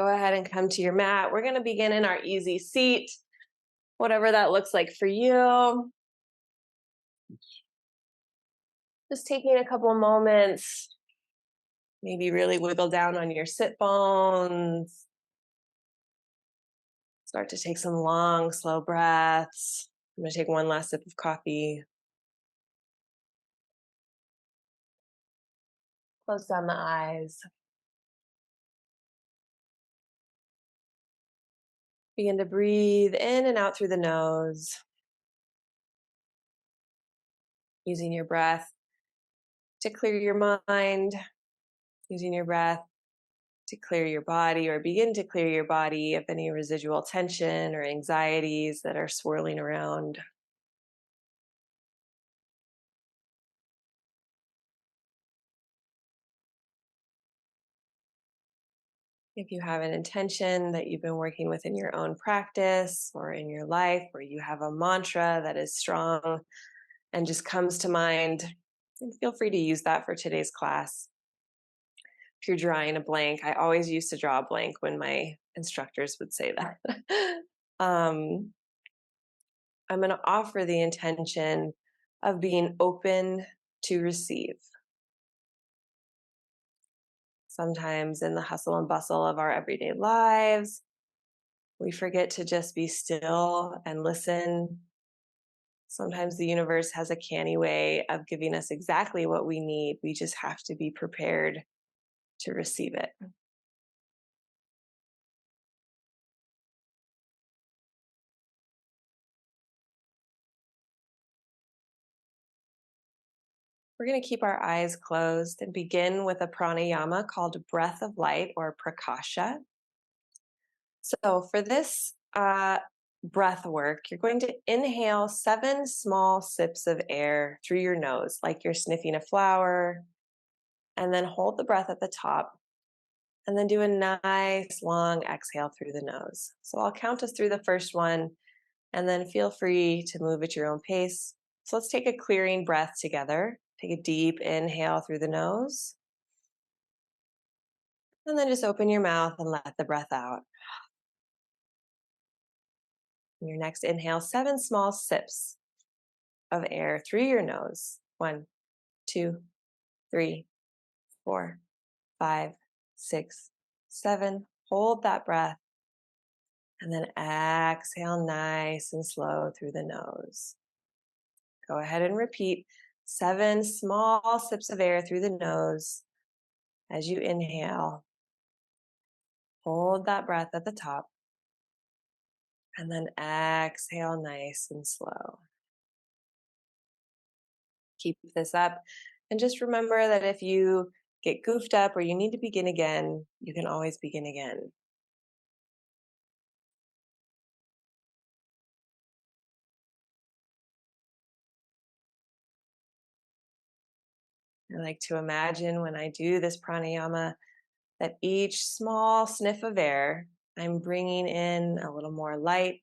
Go ahead and come to your mat. We're going to begin in our easy seat, whatever that looks like for you. Just taking a couple moments, maybe really wiggle down on your sit bones. Start to take some long, slow breaths. I'm going to take one last sip of coffee. Close down the eyes. Begin to breathe in and out through the nose, using your breath to clear your mind, using your breath to clear your body or begin to clear your body of any residual tension or anxieties that are swirling around. If you have an intention that you've been working with in your own practice or in your life, or you have a mantra that is strong and just comes to mind, feel free to use that for today's class. If you're drawing a blank, I always used to draw a blank when my instructors would say that. I'm going to offer the intention of being open to receive. Sometimes in the hustle and bustle of our everyday lives, we forget to just be still and listen. Sometimes the universe has a canny way of giving us exactly what we need. We just have to be prepared to receive it. We're going to keep our eyes closed and begin with a pranayama called breath of light or prakasha. So for this breath work, you're going to inhale 7 small sips of air through your nose, like you're sniffing a flower, and then hold the breath at the top, and then do a nice long exhale through the nose. So I'll count us through the first one, and then feel free to move at your own pace. So let's take a clearing breath together. Take a deep inhale through the nose, and then just open your mouth and let the breath out. In your next inhale, 7 small sips of air through your nose. 1, 2, 3, 4, 5, 6, 7. Hold that breath. And then exhale nice and slow through the nose. Go ahead and repeat 7 small sips of air through the nose as you inhale. Hold that breath at the top. And then exhale nice and slow. Keep this up. And just remember that if you get goofed up or you need to begin again, you can always begin again. I like to imagine when I do this pranayama that each small sniff of air, I'm bringing in a little more light,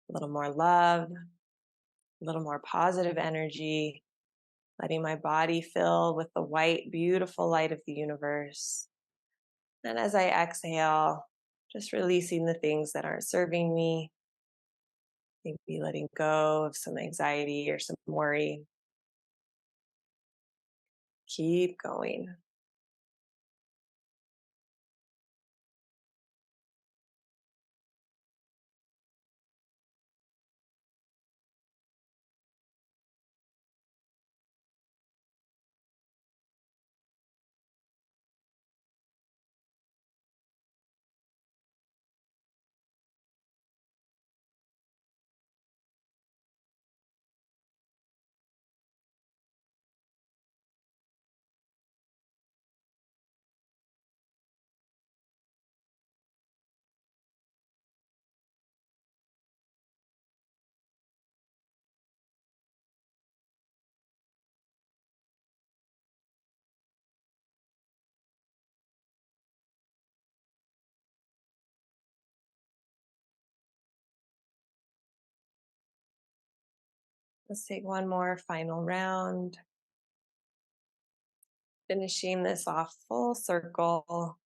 a little more love, a little more positive energy, letting my body fill with the white, beautiful light of the universe. And as I exhale, just releasing the things that aren't serving me, maybe letting go of some anxiety or some worry. Keep going. Let's take one more final round. Finishing this off full circle.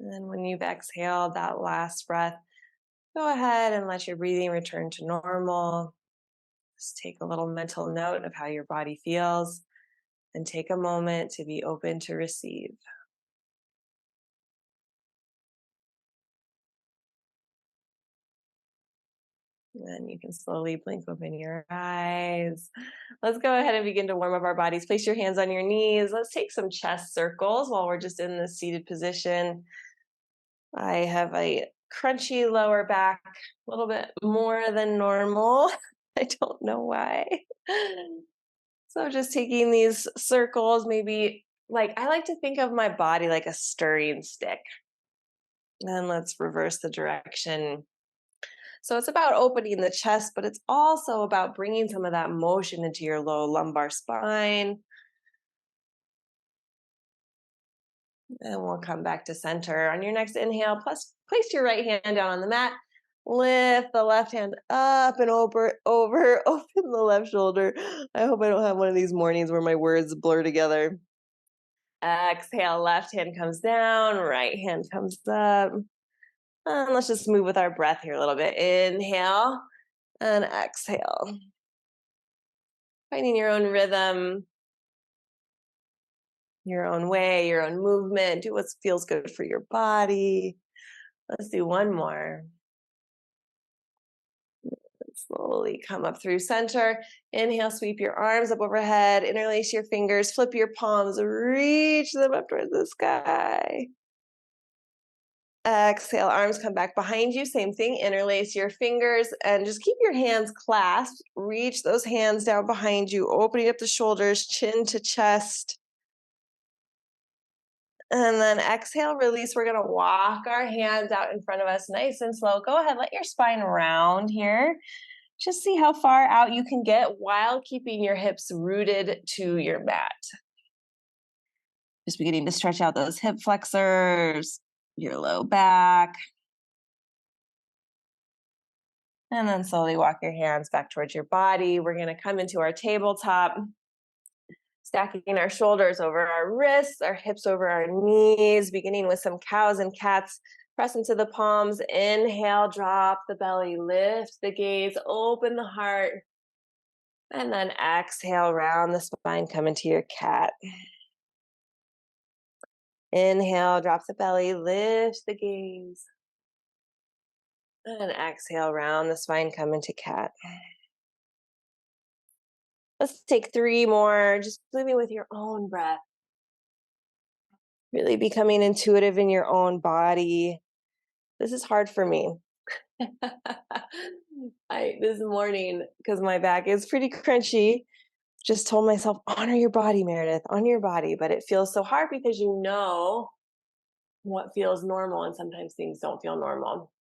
And then when you've exhaled that last breath, go ahead and let your breathing return to normal. Just take a little mental note of how your body feels and take a moment to be open to receive. And then you can slowly blink open your eyes. Let's go ahead and begin to warm up our bodies. Place your hands on your knees. Let's take some chest circles while we're just in this seated position. I have a crunchy lower back, a little bit more than normal. I don't know why. So just taking these circles, maybe like I like to think of my body like a stirring stick. And let's reverse the direction. So it's about opening the chest, but it's also about bringing some of that motion into your low lumbar spine. And we'll come back to center. On your next inhale, place your right hand down on the mat. Lift the left hand up and over, open the left shoulder. I hope I don't have one of these mornings where my words blur together. Exhale, left hand comes down, right hand comes up. And let's just move with our breath here a little bit. Inhale and exhale. Finding your own rhythm, your own way, your own movement. Do what feels good for your body. Let's do one more. Slowly come up through center. Inhale, sweep your arms up overhead. Interlace your fingers, flip your palms, reach them up towards the sky. Exhale, arms come back behind you. Same thing, interlace your fingers and just keep your hands clasped. Reach those hands down behind you, opening up the shoulders, chin to chest. And then exhale, release. We're going to walk our hands out in front of us nice and slow. Go ahead, let your spine round here. Just see how far out you can get while keeping your hips rooted to your mat. Just beginning to stretch out those hip flexors, your low back. And then slowly walk your hands back towards your body. We're going to come into our tabletop, stacking our shoulders over our wrists, our hips over our knees, beginning with some cows and cats. Press into the palms. Inhale, drop the belly, lift the gaze, open the heart. And then exhale, round the spine, come into your cat. Inhale, drop the belly, lift the gaze. And exhale, round the spine, come into cat. Let's take 3 more, just moving with your own breath. Really becoming intuitive in your own body. This is hard for me. This morning, because my back is pretty crunchy, just told myself, honor your body, Meredith, honor your body. But it feels so hard because you know what feels normal, and sometimes things don't feel normal.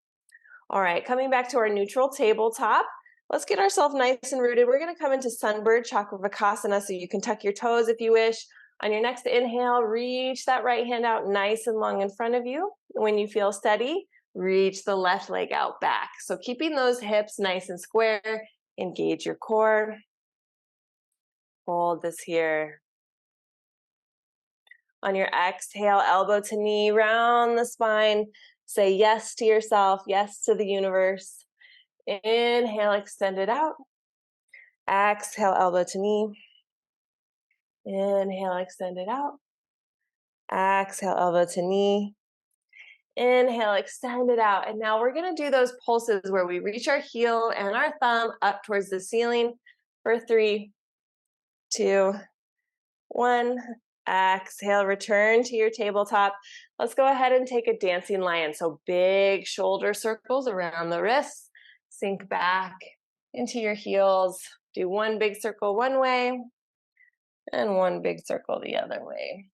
All right, coming back to our neutral tabletop, let's get ourselves nice and rooted. We're going to come into Sunbird Chakravarkasana, so you can tuck your toes if you wish. On your next inhale, reach that right hand out nice and long in front of you. When you feel steady, reach the left leg out back. So keeping those hips nice and square, engage your core. Hold this here. On your exhale, elbow to knee, round the spine. Say yes to yourself, yes to the universe. Inhale, extend it out. Exhale, elbow to knee. Inhale, extend it out. Exhale, elbow to knee. Inhale, extend it out. And now we're going to do those pulses where we reach our heel and our thumb up towards the ceiling for 3, 2, 1. Exhale, return to your tabletop. Let's go ahead and take a dancing lion. So big shoulder circles around the wrists. Sink back into your heels. Do one big circle one way and one big circle the other way.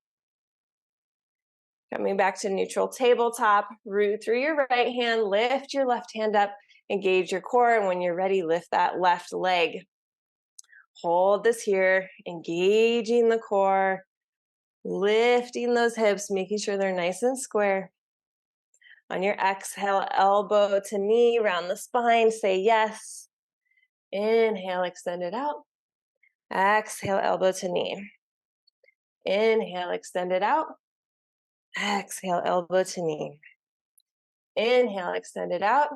Coming back to neutral tabletop, root through your right hand, lift your left hand up, engage your core, and when you're ready, lift that left leg. Hold this here, engaging the core, lifting those hips, making sure they're nice and square. On your exhale, elbow to knee, round the spine, say yes. Inhale, extend it out. Exhale, elbow to knee. Inhale, extend it out. Exhale, elbow to knee. Inhale, extend it out.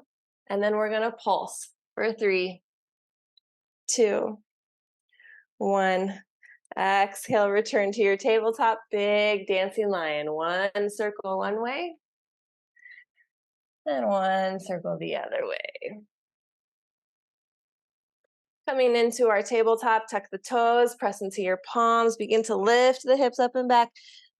And then we're going to pulse for 3, 2, 1. Exhale, return to your tabletop, big dancing lion. One circle one way, and one circle the other way. Coming into our tabletop, tuck the toes, press into your palms, begin to lift the hips up and back.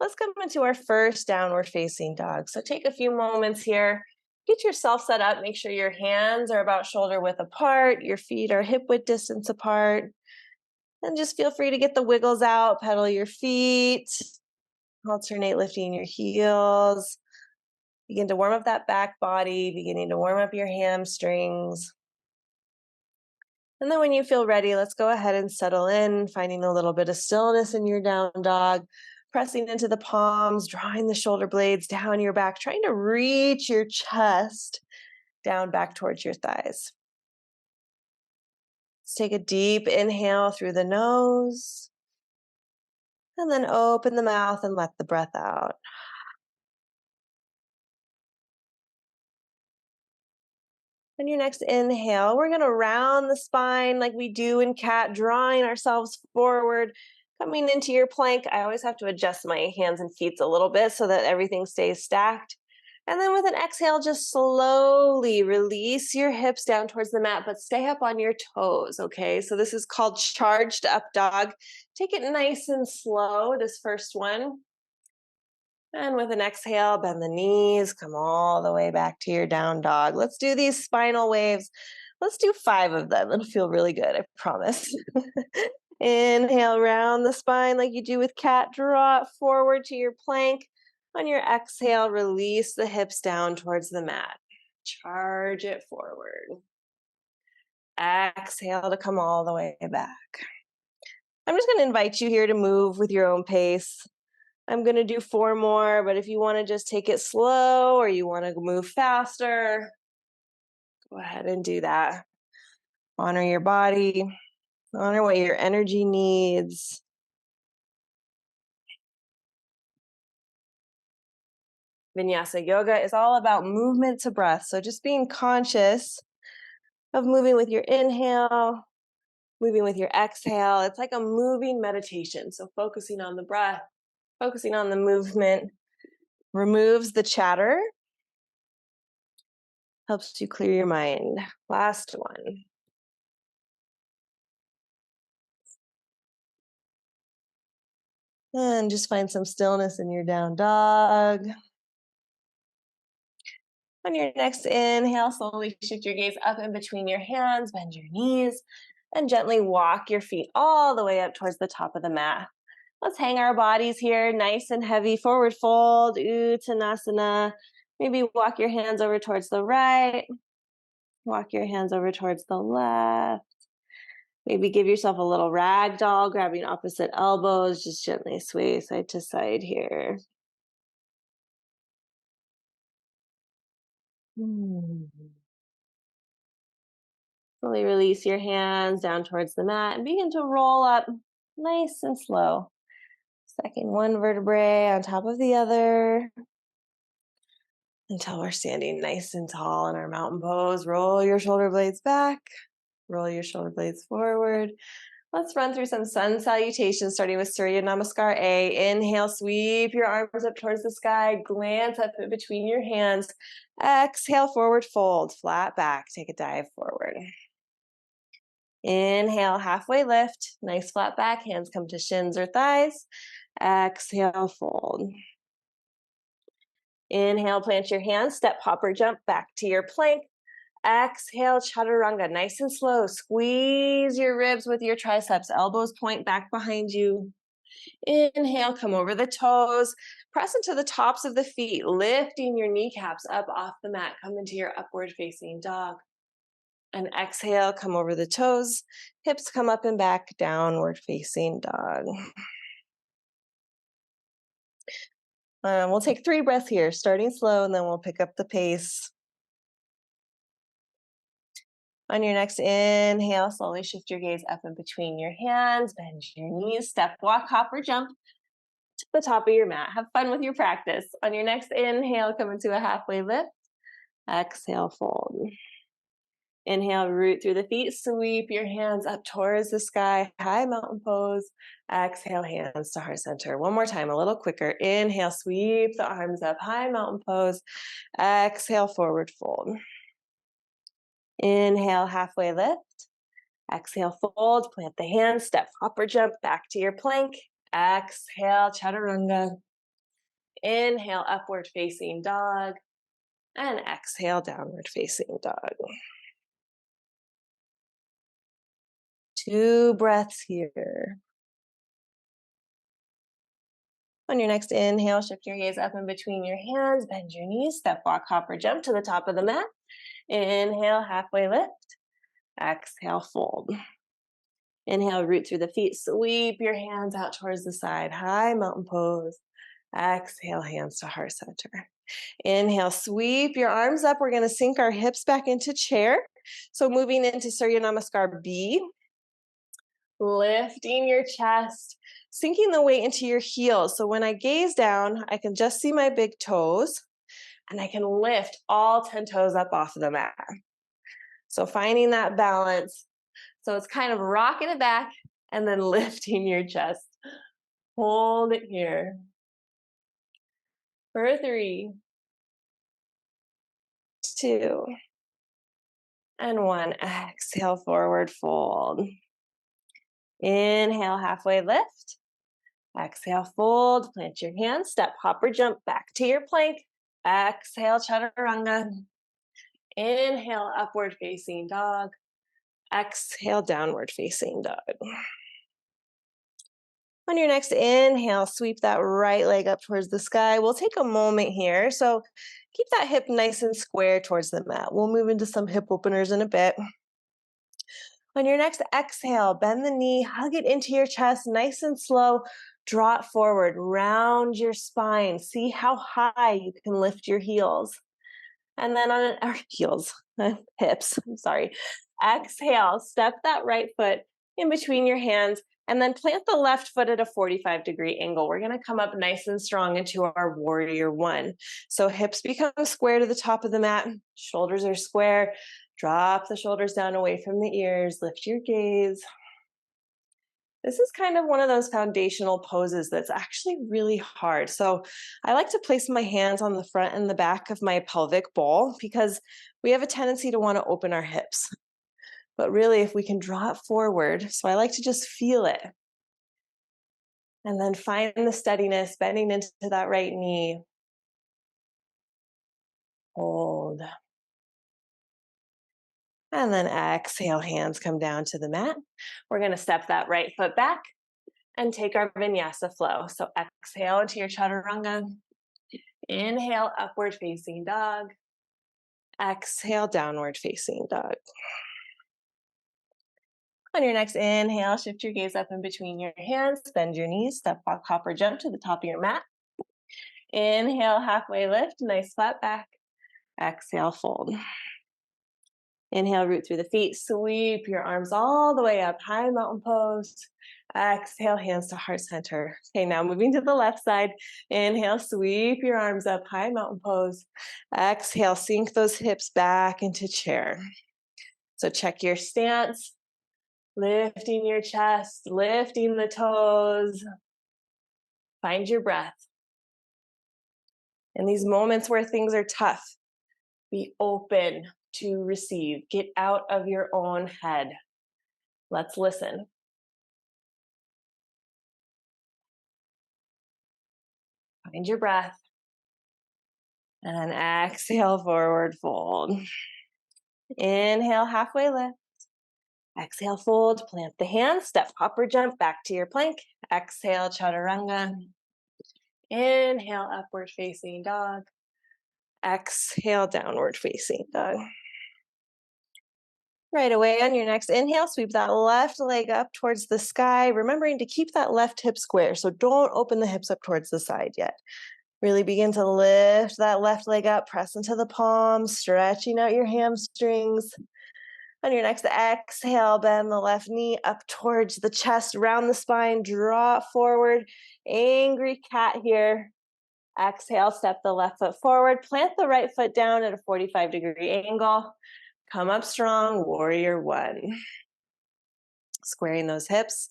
Let's come into our first downward facing dog. So take a few moments here, get yourself set up, make sure your hands are about shoulder width apart, your feet are hip width distance apart, and just feel free to get the wiggles out, pedal your feet, alternate lifting your heels, begin to warm up that back body, beginning to warm up your hamstrings. And then when you feel ready, let's go ahead and settle in, finding a little bit of stillness in your down dog, pressing into the palms, drawing the shoulder blades down your back, trying to reach your chest down back towards your thighs. Let's take a deep inhale through the nose, and then open the mouth and let the breath out. On your next inhale, we're going to round the spine like we do in cat, drawing ourselves forward, coming into your plank. I always have to adjust my hands and feet a little bit so that everything stays stacked. And then with an exhale, just slowly release your hips down towards the mat, but stay up on your toes, okay? So this is called charged up dog. Take it nice and slow, this first one. And with an exhale, bend the knees, come all the way back to your down dog. Let's do these spinal waves. Let's do 5 of them. It'll feel really good, I promise. Inhale, round the spine like you do with cat. Draw it forward to your plank. On your exhale, release the hips down towards the mat. Charge it forward. Exhale to come all the way back. I'm just going to invite you here to move with your own pace. I'm going to do 4 more, but if you want to just take it slow or you want to move faster, go ahead and do that. Honor your body, honor what your energy needs. Vinyasa yoga is all about movement to breath. So just being conscious of moving with your inhale, moving with your exhale. It's like a moving meditation. So focusing on the breath, focusing on the movement, removes the chatter, helps you clear your mind. Last one. And just find some stillness in your down dog. On your next inhale, slowly shift your gaze up in between your hands, bend your knees, and gently walk your feet all the way up towards the top of the mat. Let's hang our bodies here, nice and heavy, forward fold, Uttanasana. Maybe walk your hands over towards the right, walk your hands over towards the left. Maybe give yourself a little rag doll, grabbing opposite elbows, just gently sway side to side here. Slowly release your hands down towards the mat and begin to roll up nice and slow. Stacking one vertebrae on top of the other until we're standing nice and tall in our mountain pose. Roll your shoulder blades back, roll your shoulder blades forward. Let's run through some sun salutations, starting with Surya Namaskar A. Inhale, sweep your arms up towards the sky, glance up in between your hands. Exhale, forward fold, flat back, take a dive forward. Inhale, halfway lift, nice flat back, hands come to shins or thighs. Exhale, fold. Inhale, plant your hands, step, hop, or jump back to your plank. Exhale, chaturanga, nice and slow. Squeeze your ribs with your triceps, elbows point back behind you. Inhale, come over the toes, press into the tops of the feet, lifting your kneecaps up off the mat. Come into your upward facing dog. And exhale, come over the toes, hips come up and back, downward facing dog. We'll take 3 breaths here, starting slow, and then we'll pick up the pace. On your next inhale, slowly shift your gaze up in between your hands, bend your knees, step, walk, hop, or jump to the top of your mat. Have fun with your practice. On your next inhale, come into a halfway lift. Exhale, fold. Inhale, root through the feet, sweep your hands up towards the sky, high mountain pose. Exhale, hands to heart center. One more time, a little quicker. Inhale, sweep the arms up, high mountain pose. Exhale, forward fold. Inhale, halfway lift. Exhale, fold, plant the hands, step, hop or jump back to your plank. Exhale, chaturanga. Inhale, upward facing dog. And exhale, downward facing dog. 2 breaths here. On your next inhale, shift your gaze up in between your hands, bend your knees, step, walk, hop, or jump to the top of the mat. Inhale, halfway lift. Exhale, fold. Inhale, root through the feet, sweep your hands out towards the side, high mountain pose. Exhale, hands to heart center. Inhale, sweep your arms up. We're going to sink our hips back into chair. So moving into Surya Namaskar B. Lifting your chest, sinking the weight into your heels. So when I gaze down, I can just see my big toes, and I can lift all 10 toes up off of the mat. So finding that balance. So it's kind of rocking it back and then lifting your chest. Hold it here. For 3, 2, and 1. Exhale, forward fold. Inhale, halfway lift. Exhale, fold, plant your hands, step, hop, or jump back to your plank. Exhale, chaturanga. Inhale, upward facing dog. Exhale, downward facing dog. On your next inhale, sweep that right leg up towards the sky. We'll take a moment here. So keep that hip nice and square towards the mat. We'll move into some hip openers in a bit. On your next exhale, bend the knee, hug it into your chest, nice and slow. Draw it forward, round your spine. See how high you can lift your heels. And then on our hips, I'm sorry. Exhale, step that right foot in between your hands, and then plant the left foot at a 45-degree angle. We're going to come up nice and strong into our warrior 1. So hips become square to the top of the mat. Shoulders are square. Drop the shoulders down away from the ears. Lift your gaze. This is kind of one of those foundational poses that's actually really hard. So I like to place my hands on the front and the back of my pelvic bowl because we have a tendency to want to open our hips. But really, if we can draw it forward, so I like to just feel it. And then find the steadiness, bending into that right knee. Hold. And then exhale, hands come down to the mat. We're going to step that right foot back and take our vinyasa flow. So exhale into your chaturanga. Inhale, upward facing dog. Exhale, downward facing dog. On your next inhale, shift your gaze up in between your hands, bend your knees, step, walk, hop, or jump to the top of your mat. Inhale, halfway lift, nice flat back. Exhale, fold. Inhale, root through the feet, sweep your arms all the way up, high mountain pose. Exhale, hands to heart center. Okay, now moving to the left side. Inhale, sweep your arms up, high mountain pose. Exhale, sink those hips back into chair. So check your stance, lifting your chest, lifting the toes. Find your breath. In these moments where things are tough, be open to receive. Get out of your own head. Let's listen. Find your breath. And exhale, forward fold. Inhale, halfway lift. Exhale, fold. Plant the hands. Step, hop, or jump back to your plank. Exhale, chaturanga. Inhale, upward facing dog. Exhale, downward facing dog. Right away on your next inhale, sweep that left leg up towards the sky, remembering to keep that left hip square. So don't open the hips up towards the side yet. Really begin to lift that left leg up, press into the palms, stretching out your hamstrings. On your next exhale, bend the left knee up towards the chest, round the spine, draw it forward. Angry cat here. Exhale, step the left foot forward, plant the right foot down at a 45-degree angle. Come up strong, warrior one. Squaring those hips.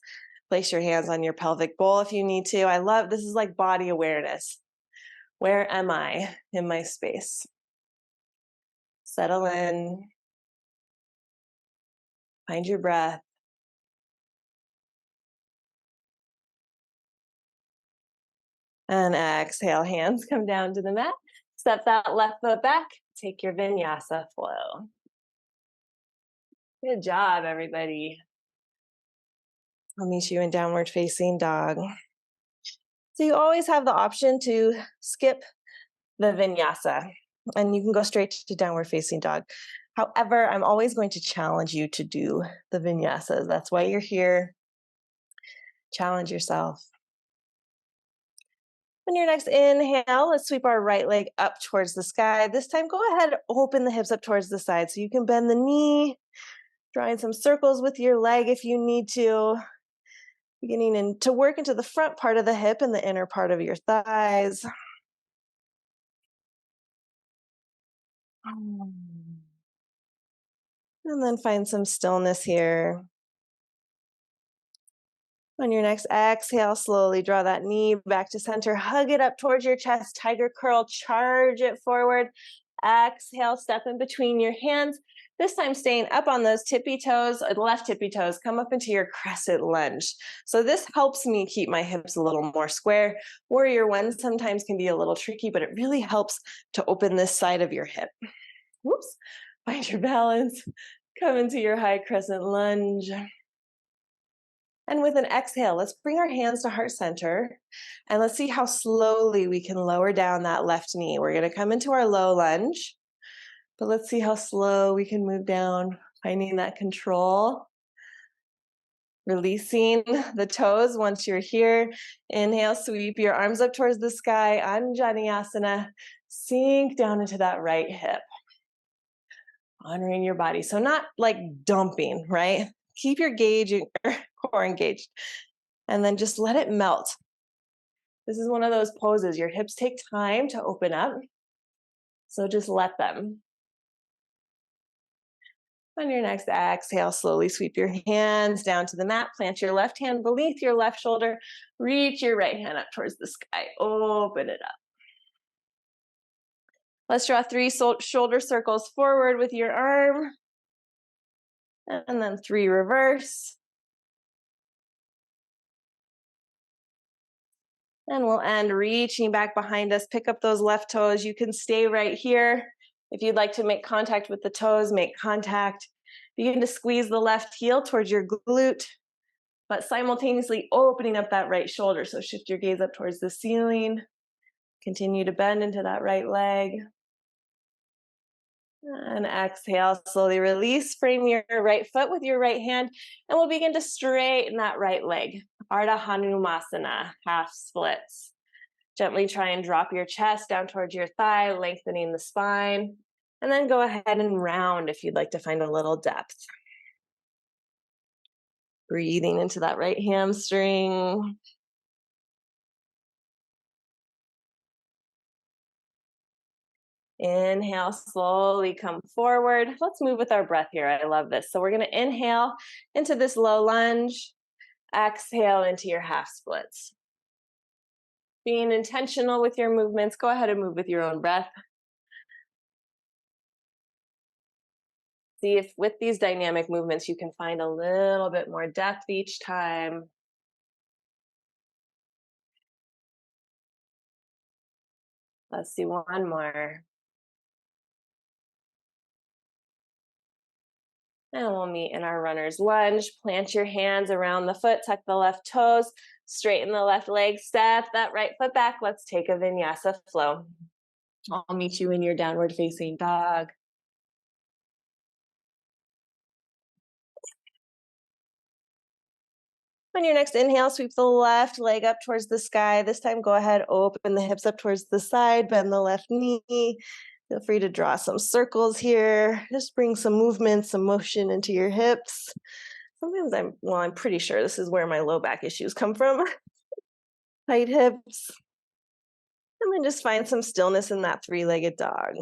Place your hands on your pelvic bowl if you need to. I love, this is like body awareness. Where am I in my space? Settle in. Find your breath. And exhale, hands come down to the mat. Step that left foot back. Take your vinyasa flow. Good job, everybody. I'll meet you in downward facing dog. So you always have the option to skip the vinyasa, and you can go straight to downward facing dog. However, I'm always going to challenge you to do the vinyasas. That's why you're here. Challenge yourself. On your next inhale, let's sweep our right leg up towards the sky. This time, go ahead, open the hips up towards the side so you can bend the knee, drawing some circles with your leg if you need to. Beginning to work into the front part of the hip and the inner part of your thighs. And then find some stillness here. On your next exhale, slowly draw that knee back to center. Hug it up towards your chest. Tiger curl, charge it forward. Exhale, step in between your hands. This time staying up on those tippy toes, the left tippy toes, come up into your crescent lunge. So this helps me keep my hips a little more square. Warrior one sometimes can be a little tricky, but it really helps to open this side of your hip. Whoops, find your balance. Come into your high crescent lunge. And with an exhale, let's bring our hands to heart center. And let's see how slowly we can lower down that left knee. We're going to come into our low lunge. But let's see how slow we can move down, finding that control. Releasing the toes once you're here. Inhale, sweep your arms up towards the sky. Anjaneyasana. Sink down into that right hip. Honoring your body. So not like dumping, right? Keep your core engaged. And then just let it melt. This is one of those poses. Your hips take time to open up. So just let them. On your next exhale, slowly sweep your hands down to the mat. Plant your left hand beneath your left shoulder. Reach your right hand up towards the sky. Open it up. Let's draw 3 shoulder circles forward with your arm. And then 3 reverse. And we'll end reaching back behind us. Pick up those left toes. You can stay right here. If you'd like to make contact with the toes, make contact. Begin to squeeze the left heel towards your glute, but simultaneously opening up that right shoulder. So shift your gaze up towards the ceiling. Continue to bend into that right leg. And exhale, slowly release. Frame your right foot with your right hand, and we'll begin to straighten that right leg. Ardha Hanumasana, half splits. Gently try and drop your chest down towards your thigh, lengthening the spine. And then go ahead and round if you'd like to find a little depth. Breathing into that right hamstring. Inhale, slowly come forward. Let's move with our breath here. I love this. So we're going to inhale into this low lunge. Exhale into your half splits. Being intentional with your movements, go ahead and move with your own breath. See if with these dynamic movements, you can find a little bit more depth each time. Let's do one more. And we'll meet in our runner's lunge. Plant your hands around the foot, tuck the left toes, straighten the left leg, step that right foot back. Let's take a vinyasa flow. I'll meet you in your downward facing dog. On your next inhale, sweep the left leg up towards the sky. This time, go ahead, open the hips up towards the side, bend the left knee. Feel free to draw some circles here. Just bring some movement, some motion into your hips. Sometimes I'm pretty sure this is where my low back issues come from. Tight hips. And then just find some stillness in that three-legged dog.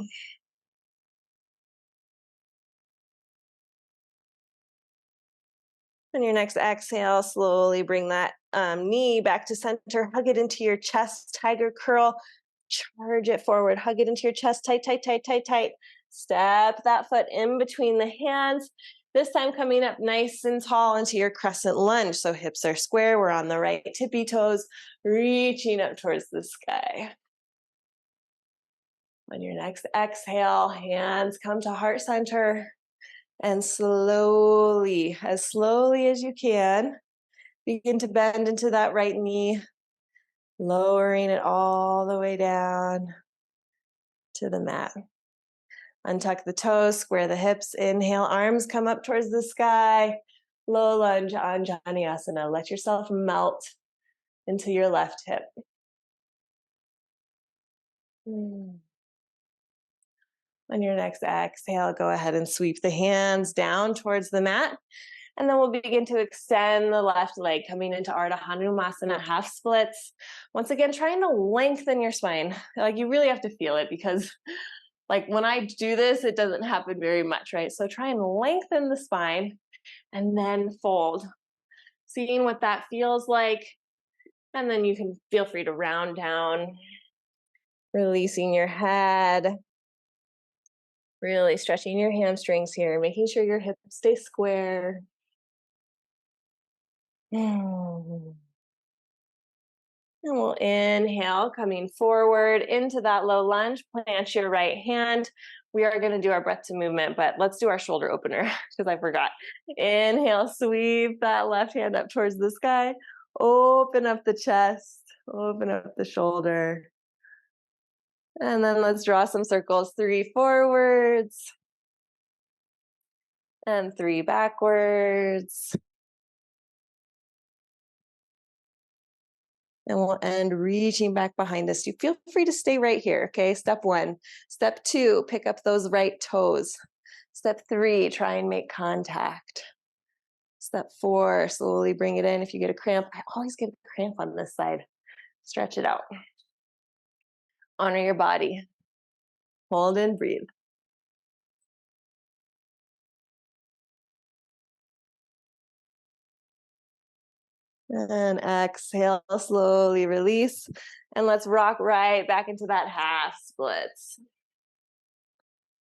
On your next exhale, slowly bring that knee back to center. Hug it into your chest, tiger curl. Charge it forward. Hug it into your chest, tight, tight, tight, tight, tight. Step that foot in between the hands. This time coming up nice and tall into your crescent lunge. So hips are square. We're on the right tippy toes, reaching up towards the sky. On your next exhale, hands come to heart center. And slowly as you can, begin to bend into that right knee, lowering it all the way down to the mat. Untuck the toes, square the hips, inhale, arms come up towards the sky, low lunge, Anjaneyasana. Let yourself melt into your left hip. On your next exhale, go ahead and sweep the hands down towards the mat. And then we'll begin to extend the left leg, coming into Ardha Hanumasana, half splits. Once again, trying to lengthen your spine. Like you really have to feel it because like when I do this, it doesn't happen very much, right? So try and lengthen the spine and then fold. Seeing what that feels like. And then you can feel free to round down, releasing your head. Really stretching your hamstrings here, making sure your hips stay square. And we'll inhale, coming forward into that low lunge. Plant your right hand. We are going to do our breath to movement, but let's do our shoulder opener because I forgot. Inhale, sweep that left hand up towards the sky. Open up the chest, open up the shoulder. And then let's draw some circles. 3 forwards and 3 backwards. And we'll end reaching back behind us. You feel free to stay right here, okay? Step 1. Step 2, pick up those right toes. Step 3, try and make contact. Step 4, slowly bring it in. If you get a cramp, I always get a cramp on this side. Stretch it out. Honor your body. Hold and breathe. And exhale, slowly release. And let's rock right back into that half splits.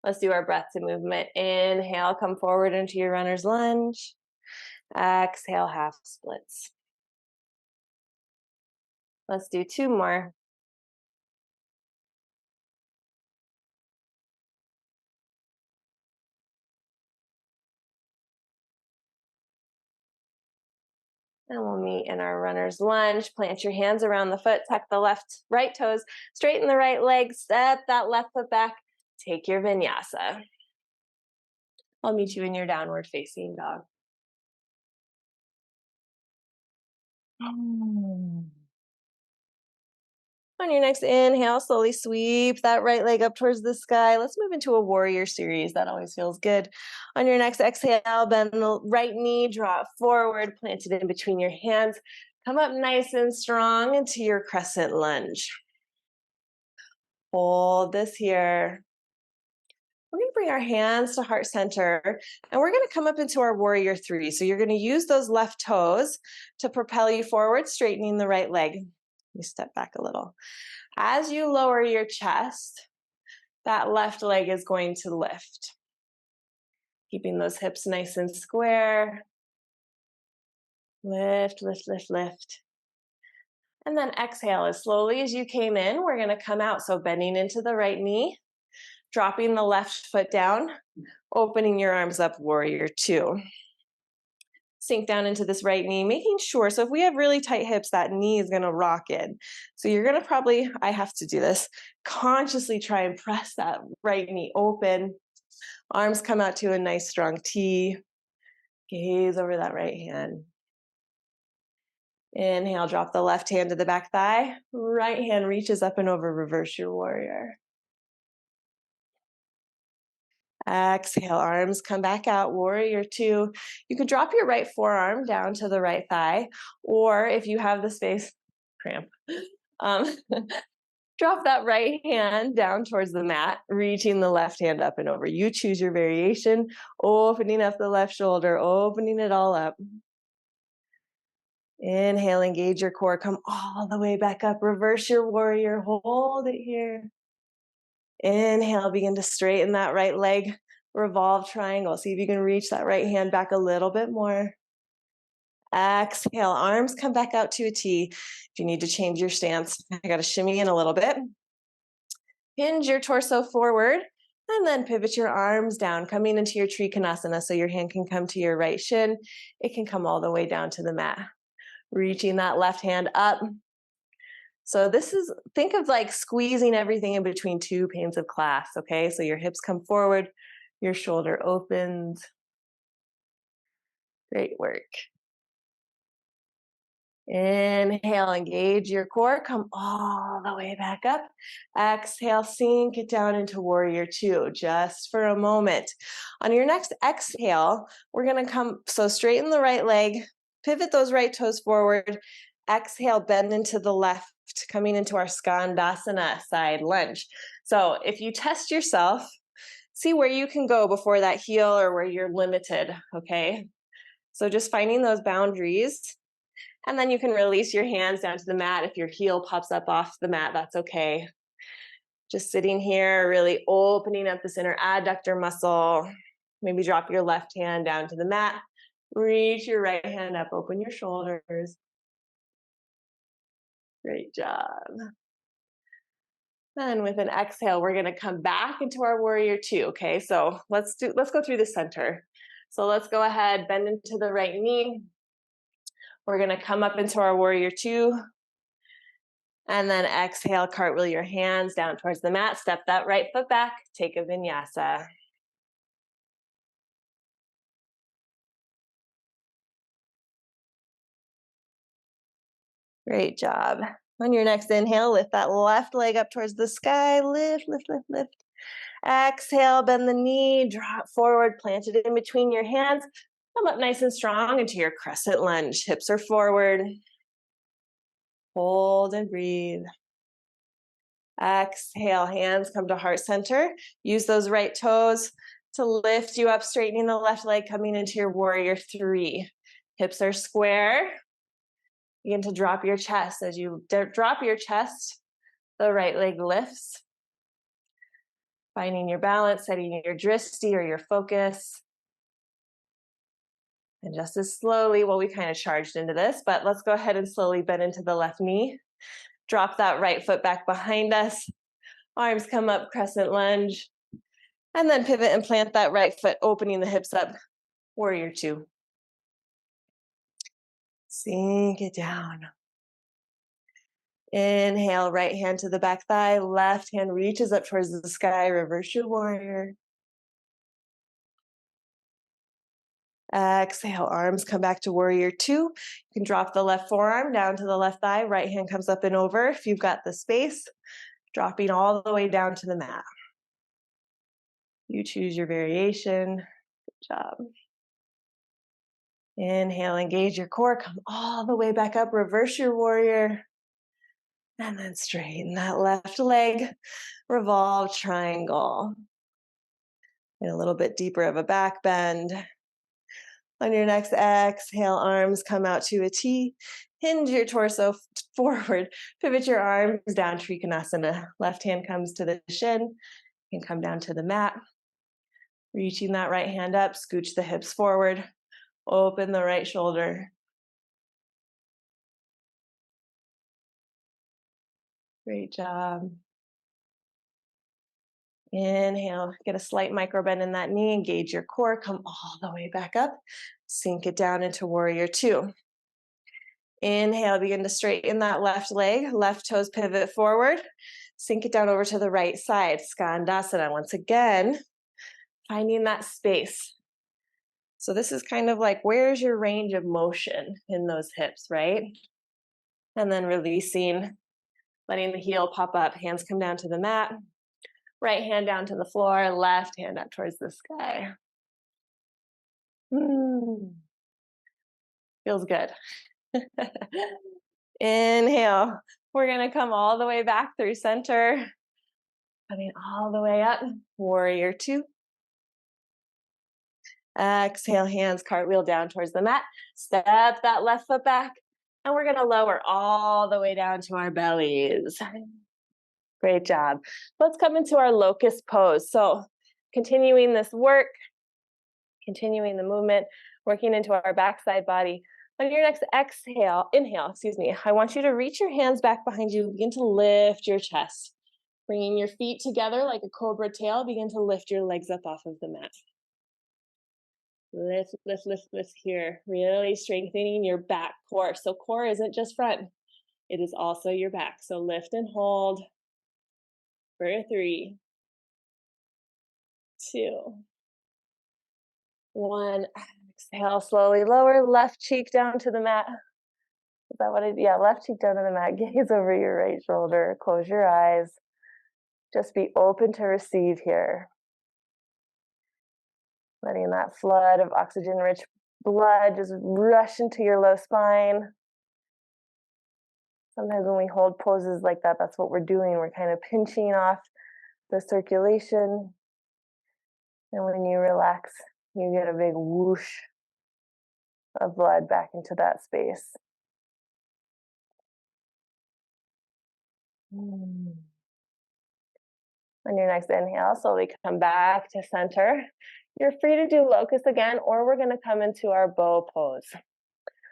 Let's do our breath to movement. Inhale, come forward into your runner's lunge. Exhale, half splits. Let's do 2 more. And we'll meet in our runner's lunge. Plant your hands around the foot, tuck the right toes, straighten the right leg, step that left foot back, take your vinyasa. I'll meet you in your downward facing dog. On your next inhale, slowly sweep that right leg up towards the sky. Let's move into a warrior series. That always feels good. On your next exhale, bend the right knee, draw it forward, plant it in between your hands. Come up nice and strong into your crescent lunge. Hold this here. We're going to bring our hands to heart center, and we're going to come up into our warrior 3. So you're going to use those left toes to propel you forward, straightening the right leg. You step back a little. As you lower your chest, that left leg is going to lift. Keeping those hips nice and square. Lift, lift, lift, lift. And then exhale as slowly as you came in. We're going to come out. So bending into the right knee, dropping the left foot down, opening your arms up, warrior 2. Sink down into this right knee, making sure, so if we have really tight hips, that knee is going to rock in. So you're going to probably, I have to do this, consciously try and press that right knee open. Arms come out to a nice strong T. Gaze over that right hand. Inhale, drop the left hand to the back thigh. Right hand reaches up and over, reverse your warrior. Exhale, arms come back out, warrior two. You could drop your right forearm down to the right thigh, or if you have the space, cramp. Um, drop that right hand down towards the mat, reaching the left hand up and over. You choose your variation, opening up the left shoulder, opening it all up. Inhale, engage your core, come all the way back up, reverse your warrior, hold it here. Inhale, begin to straighten that right leg, revolve triangle. See if you can reach that right hand back a little bit more. Exhale, arms come back out to a T. If you need to change your stance, I got to shimmy in a little bit. Hinge your torso forward and then pivot your arms down, coming into your Trikonasana. So your hand can come to your right shin. It can come all the way down to the mat. Reaching that left hand up. So this is, think of like squeezing everything in between two panes of glass, okay? So your hips come forward, your shoulder opens. Great work. Inhale, engage your core, come all the way back up. Exhale, sink it down into warrior two, just for a moment. On your next exhale, we're gonna come, so straighten the right leg, pivot those right toes forward. Exhale, bend into the left, coming into our Skandasana side lunge. So if you test yourself, see where you can go before that heel or where you're limited, okay? So just finding those boundaries. And then you can release your hands down to the mat. If your heel pops up off the mat, that's okay. Just sitting here, really opening up this inner adductor muscle. Maybe drop your left hand down to the mat. Reach your right hand up, open your shoulders. Great job. Then with an exhale, we're gonna come back into our warrior two, okay? So let's go through the center. So let's go ahead, bend into the right knee. We're gonna come up into our warrior two. And then exhale, cartwheel your hands down towards the mat. Step that right foot back, take a vinyasa. Great job. On your next inhale, lift that left leg up towards the sky. Lift, lift, lift, lift. Exhale, bend the knee, draw it forward, plant it in between your hands. Come up nice and strong into your crescent lunge. Hips are forward. Hold and breathe. Exhale, hands come to heart center. Use those right toes to lift you up, straightening the left leg, coming into your warrior three. Hips are square. Begin to drop your chest. As you drop your chest, the right leg lifts. Finding your balance, setting your drishti or your focus. And just as slowly, well, we kind of charged into this, but let's go ahead and slowly bend into the left knee. Drop that right foot back behind us. Arms come up, crescent lunge. And then pivot and plant that right foot, opening the hips up. Warrior two. Sink it down. Inhale, right hand to the back thigh. Left hand reaches up towards the sky. Reverse your warrior. Exhale, arms come back to warrior two. You can drop the left forearm down to the left thigh. Right hand comes up and over if you've got the space. Dropping all the way down to the mat. You choose your variation. Good job. Inhale, engage your core. Come all the way back up. Reverse your warrior. And then straighten that left leg. Revolve triangle. And a little bit deeper of a back bend. On your next exhale, arms come out to a T. Hinge your torso forward. Pivot your arms down, Trikonasana. Left hand comes to the shin. You can come down to the mat. Reaching that right hand up, scooch the hips forward. Open the right shoulder. Great job. Inhale, get a slight micro bend in that knee, engage your core, come all the way back up, sink it down into warrior two. Inhale, begin to straighten that left leg, left toes pivot forward, sink it down over to the right side, Skandasana. Once again, finding that space. So this is kind of like, where's your range of motion in those hips, right? And then releasing, letting the heel pop up, hands come down to the mat. Right hand down to the floor, left hand up towards the sky. Feels good. Inhale. We're going to come all the way back through center. Coming all the way up. Warrior two. Exhale, hands cartwheel down towards the mat. Step that left foot back. And we're going to lower all the way down to our bellies. Great job. Let's come into our locust pose. So continuing this work, continuing the movement, working into our backside body. On your next inhale, I want you to reach your hands back behind you. Begin to lift your chest. Bringing your feet together like a cobra tail. Begin to lift your legs up off of the mat. Lift, lift, lift, lift here. Really strengthening your back core. So core isn't just front. It is also your back. So lift and hold for 3, 2, 1. Exhale, slowly lower left cheek down to the mat. Is that what I did? Yeah, left cheek down to the mat. Gaze over your right shoulder. Close your eyes. Just be open to receive here. Letting that flood of oxygen-rich blood just rush into your low spine. Sometimes when we hold poses like that, that's what we're doing. We're kind of pinching off the circulation. And when you relax, you get a big whoosh of blood back into that space. On your next inhale, slowly come back to center. You're free to do locust again, or we're going to come into our bow pose.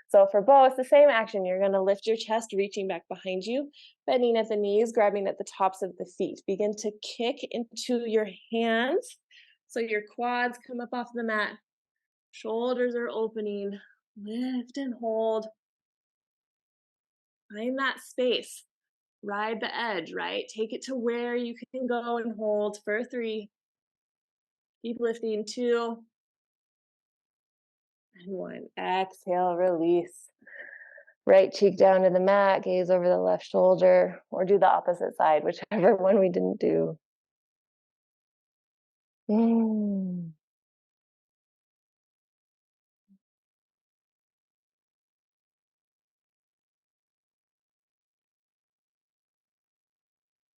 So for bow, it's the same action. You're going to lift your chest, reaching back behind you, bending at the knees, grabbing at the tops of the feet. Begin to kick into your hands so your quads come up off the mat. Shoulders are opening. Lift and hold. Find that space. Ride the edge, right? Take it to where you can go and hold for 3. Keep lifting, 2. And 1. Exhale, release. Right cheek down to the mat, gaze over the left shoulder, or do the opposite side, whichever one we didn't do.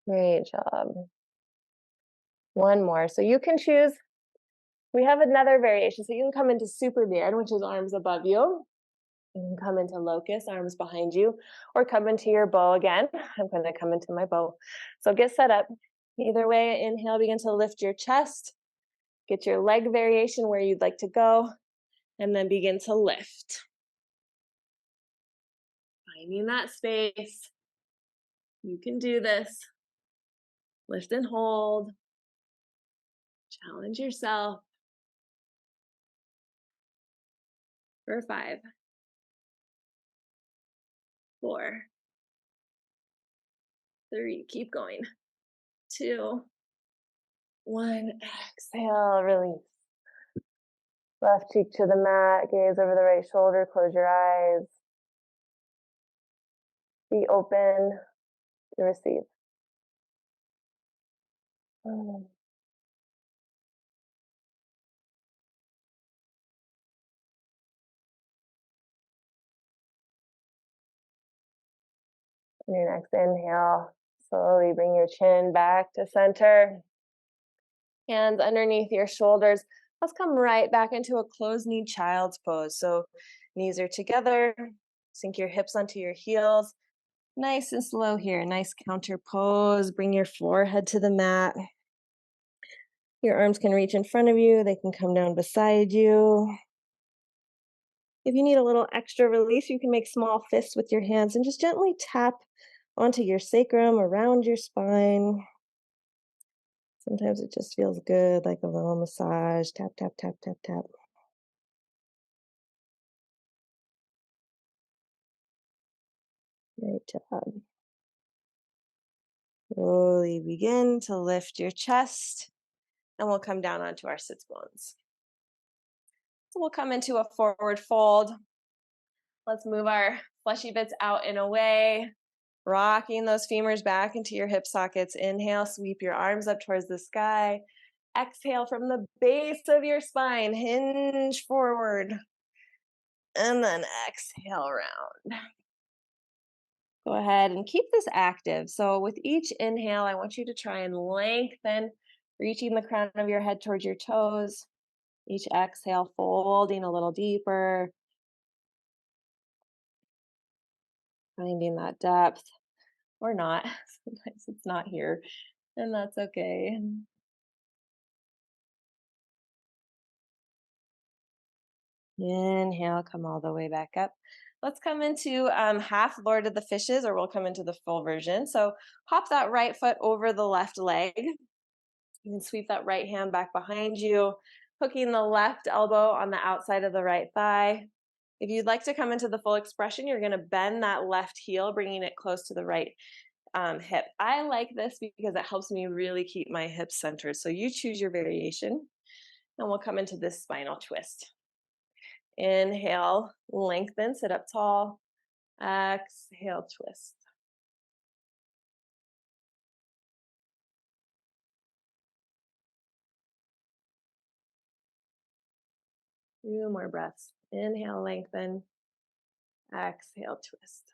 Great job. One more. So you can choose. We have another variation. So you can come into Superman, which is arms above you. You can come into locust, arms behind you, or come into your bow again. I'm going to come into my bow. So get set up. Either way, inhale, begin to lift your chest. Get your leg variation where you'd like to go, and then begin to lift. Finding that space. You can do this. Lift and hold. Challenge yourself. For 5, 4, 3, keep going. 2, 1, exhale, release. Left cheek to the mat, gaze over the right shoulder, close your eyes. Be open to receive. On your next inhale, slowly bring your chin back to center. Hands underneath your shoulders. Let's come right back into a closed knee child's pose. So knees are together. Sink your hips onto your heels. Nice and slow here. Nice counter pose. Bring your forehead to the mat. Your arms can reach in front of you. They can come down beside you. If you need a little extra release, you can make small fists with your hands and just gently tap onto your sacrum, around your spine. Sometimes it just feels good, like a little massage. Tap, tap, tap, tap, tap. Great job. Slowly begin to lift your chest, and we'll come down onto our sits bones. So we'll come into a forward fold. Let's move our fleshy bits out and away. Rocking those femurs back into your hip sockets. Inhale, sweep your arms up towards the sky. Exhale from the base of your spine, hinge forward. And then exhale round. Go ahead and keep this active. So with each inhale, I want you to try and lengthen, reaching the crown of your head towards your toes. Each exhale, folding a little deeper, finding that depth or not. Sometimes it's not here, and that's okay. Inhale, come all the way back up. Let's come into half Lord of the Fishes, or we'll come into the full version. So hop that right foot over the left leg. You can sweep that right hand back behind you, hooking the left elbow on the outside of the right thigh. If you'd like to come into the full expression, you're going to bend that left heel, bringing it close to the right hip. I like this because it helps me really keep my hips centered. So you choose your variation, and we'll come into this spinal twist. Inhale, lengthen, sit up tall. Exhale, twist. Few more breaths. Inhale, lengthen. Exhale, twist.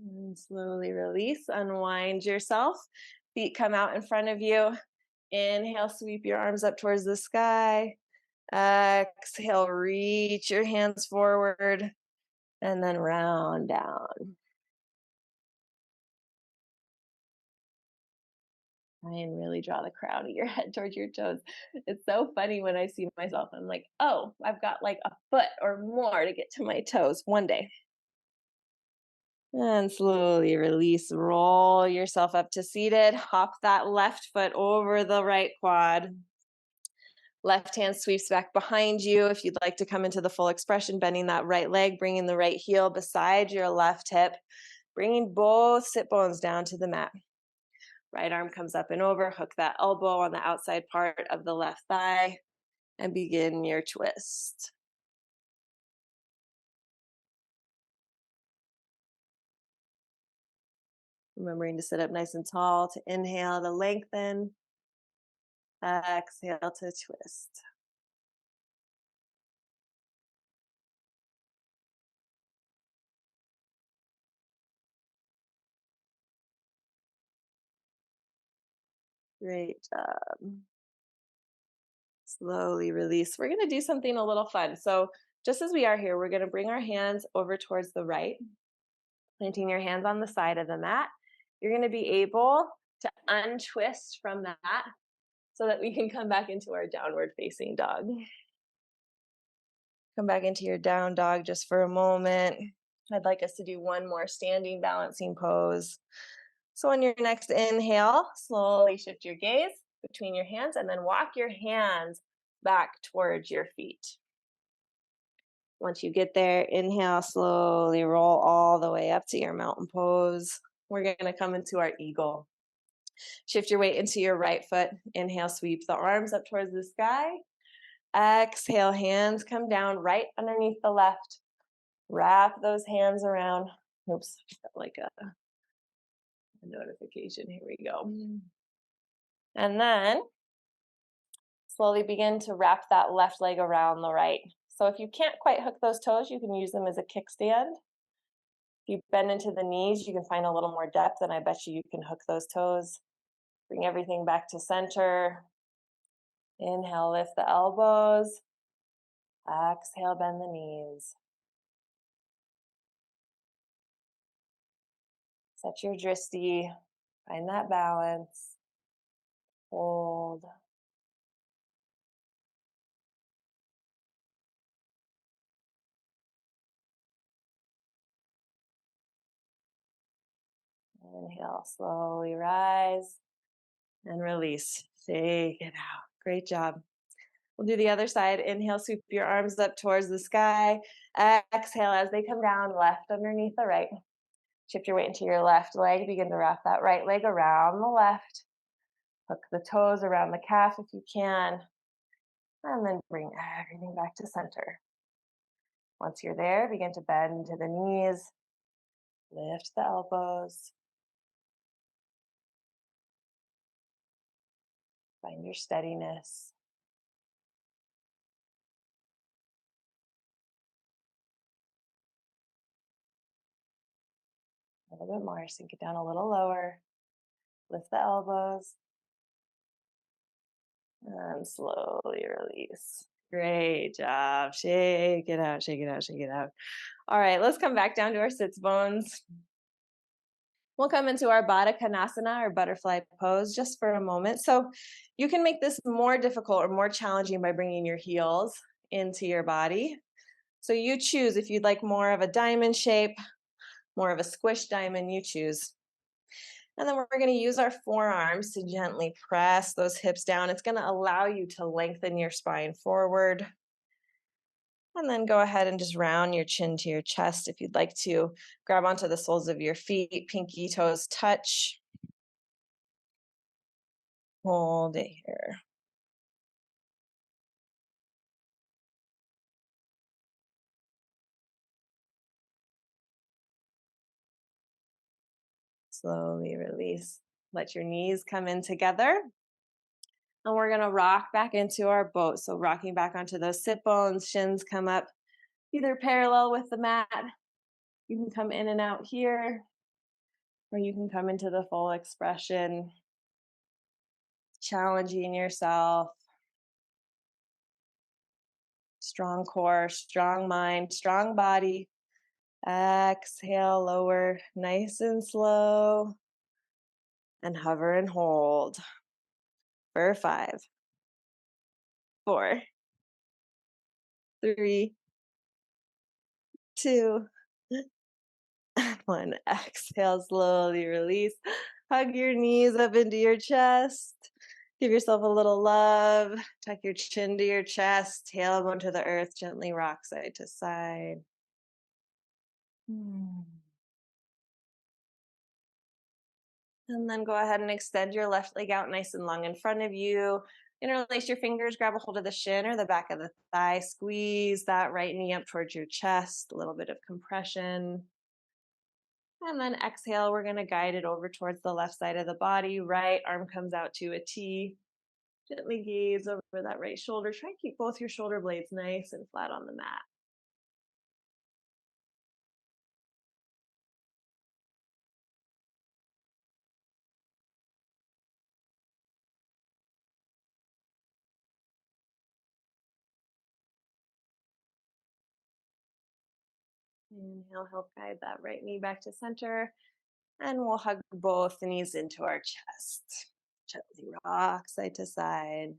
And slowly release, unwind yourself. Feet come out in front of you. Inhale, sweep your arms up towards the sky. Exhale, reach your hands forward and then round down. Try and really draw the crown of your head towards your toes. It's so funny when I see myself. I'm like, oh, I've got like a foot or more to get to my toes one day. And slowly release, roll yourself up to seated. Hop that left foot over the right quad. Left hand sweeps back behind you. If you'd like to come into the full expression, bending that right leg, bringing the right heel beside your left hip, bringing both sit bones down to the mat. Right arm comes up and over, hook that elbow on the outside part of the left thigh, and begin your twist. Remembering to sit up nice and tall, to inhale, to lengthen, exhale to twist. Great job. Slowly release. We're going to do something a little fun. So just as we are here, we're going to bring our hands over towards the right, planting your hands on the side of the mat. You're going to be able to untwist from that so that we can come back into our downward facing dog. Come back into your down dog just for a moment. I'd like us to do one more standing balancing pose. So on your next inhale, slowly shift your gaze between your hands and then walk your hands back towards your feet. Once you get there, inhale, slowly roll all the way up to your mountain pose. We're going to come into our eagle. Shift your weight into your right foot. Inhale, sweep the arms up towards the sky. Exhale, hands come down right underneath the left. Wrap those hands around. Oops, got like a notification. Here we go. And then slowly begin to wrap that left leg around the right. So if you can't quite hook those toes, you can use them as a kickstand. If you bend into the knees, you can find a little more depth, and I bet you can hook those toes. Bring everything back to center. Inhale, lift the elbows. Exhale, bend the knees. Set your drishti. Find that balance. Hold. Inhale, slowly rise and release. Take it out. Great job. We'll do the other side. Inhale, sweep your arms up towards the sky. Exhale as they come down, left underneath the right. Shift your weight into your left leg. Begin to wrap that right leg around the left. Hook the toes around the calf if you can. And then bring everything back to center. Once you're there, begin to bend to the knees, lift the elbows, find your steadiness. A little bit more, sink it down a little lower, lift the elbows, and slowly release. Great job. Shake it out, shake it out, shake it out. All right, let's come back down to our sits bones. We'll come into our Baddha Konasana or butterfly pose just for a moment. So you can make this more difficult or more challenging by bringing your heels into your body. So you choose if you'd like more of a diamond shape, more of a squish diamond, you choose. And then we're going to use our forearms to gently press those hips down. It's going to allow you to lengthen your spine forward. And then go ahead and just round your chin to your chest if you'd like to. Grab onto the soles of your feet, pinky toes touch. Hold it here. Slowly release. Let your knees come in together. And we're going to rock back into our boat. So rocking back onto those sit bones, shins come up either parallel with the mat. You can come in and out here, or you can come into the full expression, challenging yourself. Strong core, strong mind, strong body. Exhale, lower, nice and slow. And hover and hold for 5, 4, 3, 2, 1. Exhale, slowly release. Hug your knees up into your chest. Give yourself a little love. Tuck your chin to your chest. Tailbone to the earth. Gently rock side to side. And then go ahead and extend your left leg out nice and long in front of you. Interlace your fingers, grab a hold of the shin or the back of the thigh. Squeeze that right knee up towards your chest. A little bit of compression. And then exhale, we're going to guide it over towards the left side of the body. Right arm comes out to a T. Gently gaze over that right shoulder. Try and keep both your shoulder blades nice and flat on the mat. Inhale, help guide that right knee back to center. And we'll hug both knees into our chest. Gently rock side to side.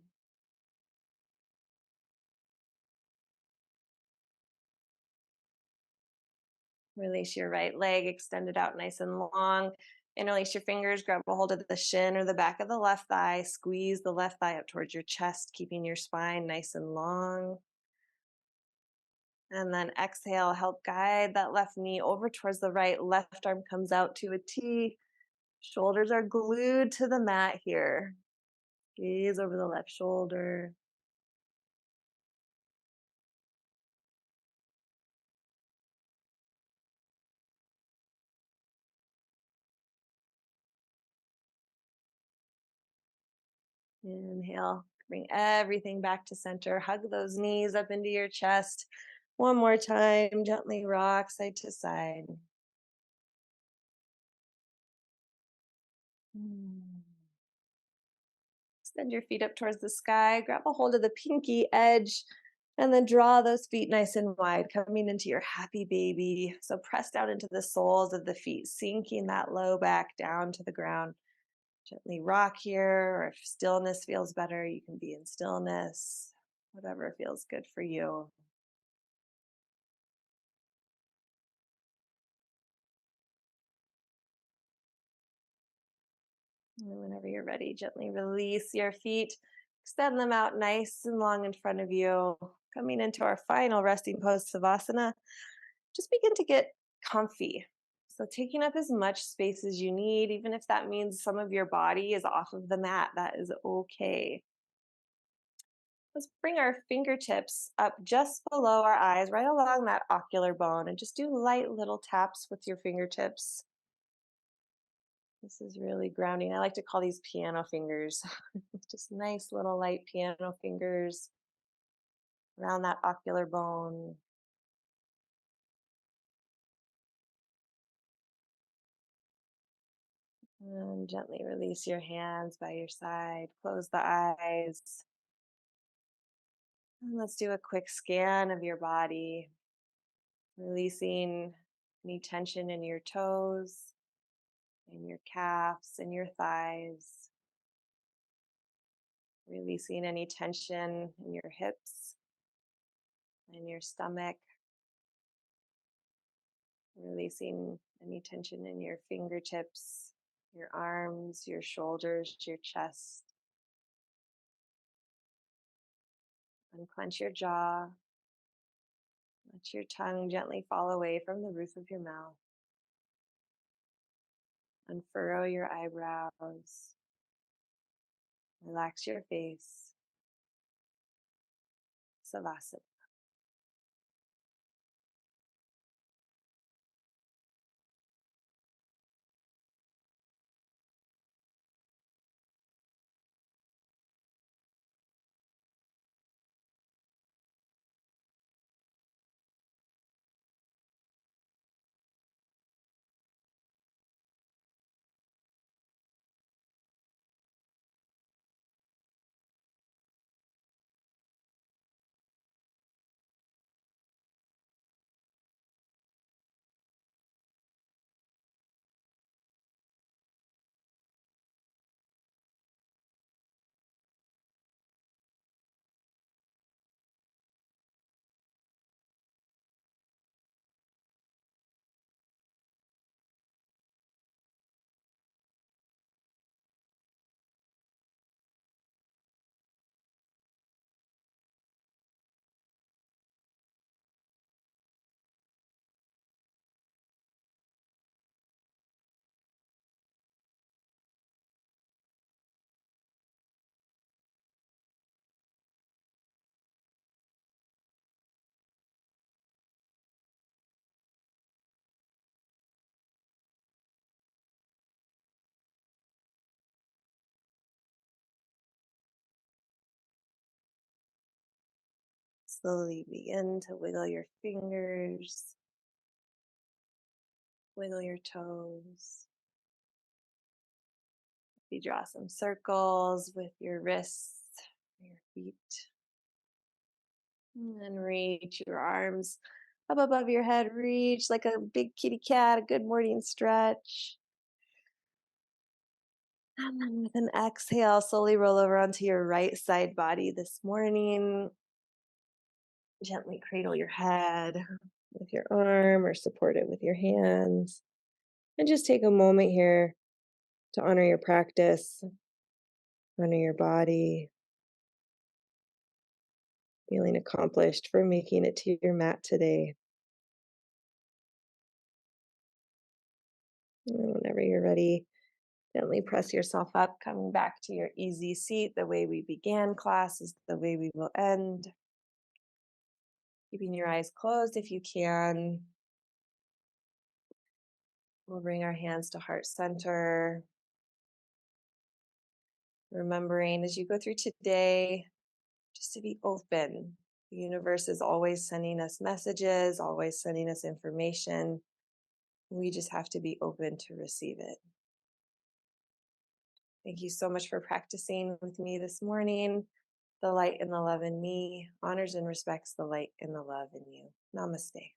Release your right leg, extend it out nice and long. Interlace your fingers, grab a hold of the shin or the back of the left thigh. Squeeze the left thigh up towards your chest, keeping your spine nice and long. And then exhale, help guide that left knee over towards the right. Left arm comes out to a T. Shoulders are glued to the mat here. Gaze over the left shoulder. Inhale, bring everything back to center. Hug those knees up into your chest. One more time, gently rock side to side. Extend your feet up towards the sky. Grab a hold of the pinky edge and then draw those feet nice and wide, coming into your happy baby. So press down into the soles of the feet, sinking that low back down to the ground. Gently rock here, or if stillness feels better, you can be in stillness, whatever feels good for you. And whenever you're ready, gently release your feet, extend them out nice and long in front of you. Coming into our final resting pose, Savasana, just begin to get comfy. So, taking up as much space as you need, even if that means some of your body is off of the mat, that is okay. Let's bring our fingertips up just below our eyes, right along that ocular bone, and just do light little taps with your fingertips. This is really grounding. I like to call these piano fingers. Just nice little light piano fingers around that ocular bone. And gently release your hands by your side. Close the eyes. And let's do a quick scan of your body, releasing any tension in your toes, in your calves, in your thighs, releasing any tension in your hips, in your stomach, releasing any tension in your fingertips, your arms, your shoulders, your chest. Unclench your jaw. Let your tongue gently fall away from the roof of your mouth. Unfurrow your eyebrows. Relax your face. Savasana. Slowly begin to wiggle your fingers, wiggle your toes. You draw some circles with your wrists, your feet, and then reach your arms up above your head. Reach like a big kitty cat, a good morning stretch. And then with an exhale, slowly roll over onto your right side body this morning. Gently cradle your head with your arm or support it with your hands. And just take a moment here to honor your practice, honor your body, feeling accomplished for making it to your mat today. And whenever you're ready, gently press yourself up, coming back to your easy seat. The way we began class is the way we will end. Keeping your eyes closed if you can. We'll bring our hands to heart center. Remembering as you go through today, just to be open. The universe is always sending us messages, always sending us information. We just have to be open to receive it. Thank you so much for practicing with me this morning. The light and the love in me honors and respects the light and the love in you. Namaste.